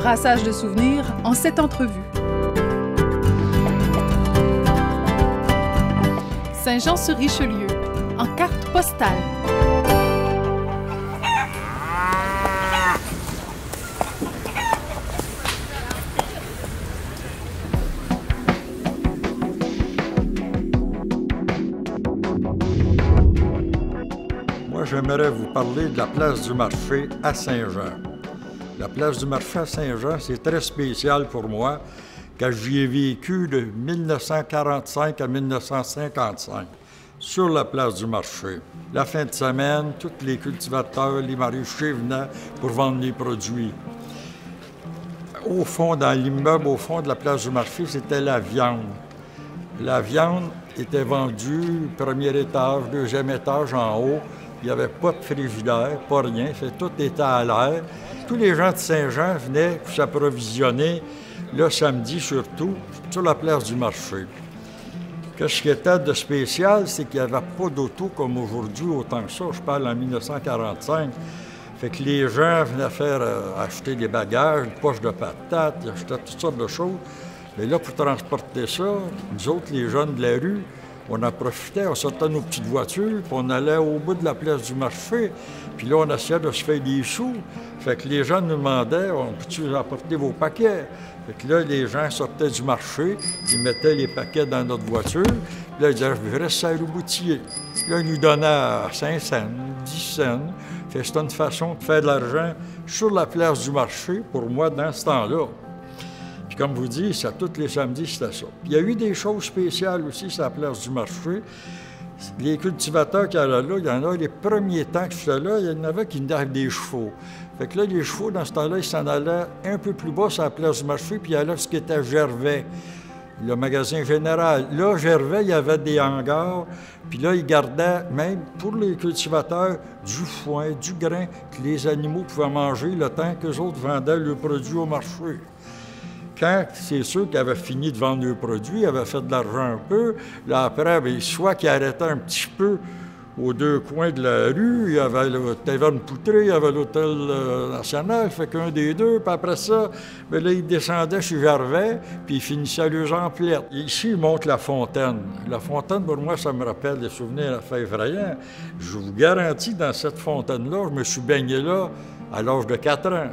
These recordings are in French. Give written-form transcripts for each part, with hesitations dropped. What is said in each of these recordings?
Brassage de souvenirs en 7 entrevues. Saint-Jean-sur-Richelieu, en carte postale. Moi, j'aimerais vous parler de la place du marché à Saint-Jean. La place du marché à Saint-Jean, c'est très spécial pour moi, car j'y ai vécu de 1945 à 1955, sur la place du marché. La fin de semaine, tous les cultivateurs, les maraîchers venaient pour vendre les produits. Au fond, dans l'immeuble, au fond de la place du marché, c'était la viande. La viande était vendue, premier étage, deuxième étage en haut. Il n'y avait pas de frigidaire, pas rien, tout était à l'air. Tous les gens de Saint-Jean venaient pour s'approvisionner, le samedi surtout, sur la place du marché. Ce qui était de spécial, c'est qu'il n'y avait pas d'auto comme aujourd'hui, autant que ça. Je parle en 1945. Fait que les gens venaient acheter des bagages, des poches de patates, ils achetaient toutes sortes de choses. Mais là, pour transporter ça, nous autres, les jeunes de la rue, on en profitait, on sortait nos petites voitures, puis on allait au bout de la place du marché. Puis là, on essayait de se faire des sous. Fait que les gens nous demandaient, on peut-tu apporter vos paquets? Fait que là, les gens sortaient du marché, ils mettaient les paquets dans notre voiture. Puis là, ils disaient, je reste à Louboutier. Là, ils nous donnaient 5 cents, 10 cents. Fait que c'était une façon de faire de l'argent sur la place du marché, pour moi, dans ce temps-là. Puis comme vous dites, ça, tous les samedis, c'était ça. Puis il y a eu des choses spéciales aussi sur la place du marché. Les cultivateurs qui allaient là, il y en a, les premiers temps que j'étais là, il y en avait qui venaient avec des chevaux. Fait que là, les chevaux, dans ce temps-là, ils s'en allaient un peu plus bas sur la place du marché, puis ils allaient ce qui était Gervais, le magasin général. Là, Gervais, il y avait des hangars, puis là, ils gardaient, même pour les cultivateurs, du foin, du grain, que les animaux pouvaient manger le temps qu'eux autres vendaient leurs produits au marché. Quand c'est ceux qui avaient fini de vendre leurs produits, avaient fait de l'argent un peu, là après, bien, soit qu'ils arrêtaient un petit peu aux deux coins de la rue, il y avait le Taverne Poutré, il y avait l'Hôtel National, fait qu'un des deux, puis après ça, bien là, ils descendaient chez Gervais, puis ils finissaient leurs emplettes. Ici, ils montrent la fontaine. La fontaine, pour moi, ça me rappelle des souvenirs à fait effrayants. Je vous garantis, dans cette fontaine-là, je me suis baigné là à l'âge de 4 ans.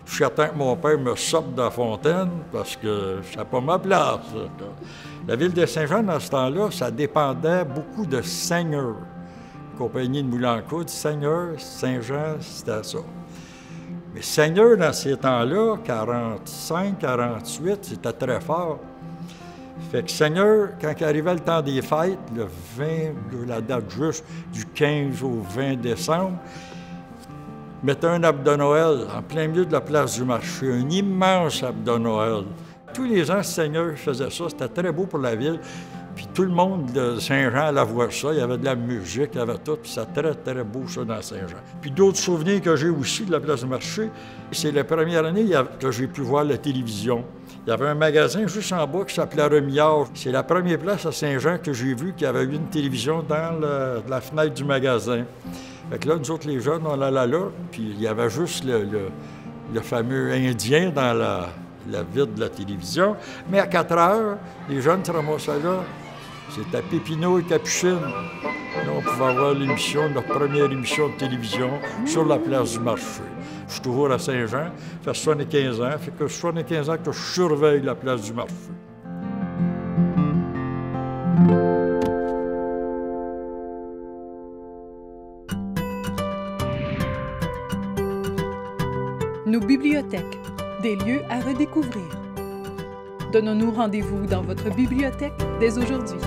Je suis certain que mon père me sorte de la fontaine parce que c'est pas ma place. La ville de Saint-Jean, dans ce temps-là, ça dépendait beaucoup de Seigneur. Compagnie de Moulin-Coude, Seigneur, Saint-Jean, c'était ça. Mais Seigneur, dans ces temps-là, 45, 48, c'était très fort. Fait que Seigneur, quand il arrivait le temps des fêtes, le 20, la date juste du 15 au 20 décembre, mettait un arbre de Noël en plein milieu de la place du marché, un immense arbre de Noël. Tous les ans, Seigneur faisait ça, c'était très beau pour la ville. Puis tout le monde de Saint-Jean allait voir ça, il y avait de la musique, il y avait tout, puis c'était très, très beau ça dans Saint-Jean. Puis d'autres souvenirs que j'ai aussi de la place du marché, c'est la première année que j'ai pu voir la télévision. Il y avait un magasin juste en bas qui s'appelait Remillard. C'est la première place à Saint-Jean que j'ai vu qu'il y avait eu une télévision dans la fenêtre du magasin. Fait que là, nous autres, les jeunes, on allait là, puis il y avait juste le fameux Indien dans la vitre de la télévision. Mais à 4 heures, les jeunes se ramassaient là. C'était Pépinot et Capucine. Là, on pouvait avoir notre première émission de télévision sur la place du marché. Je suis toujours à Saint-Jean, ça fait 75 ans, fait que 75 ans que je surveille la place du marché. Nos bibliothèques, des lieux à redécouvrir. Donnons-nous rendez-vous dans votre bibliothèque dès aujourd'hui.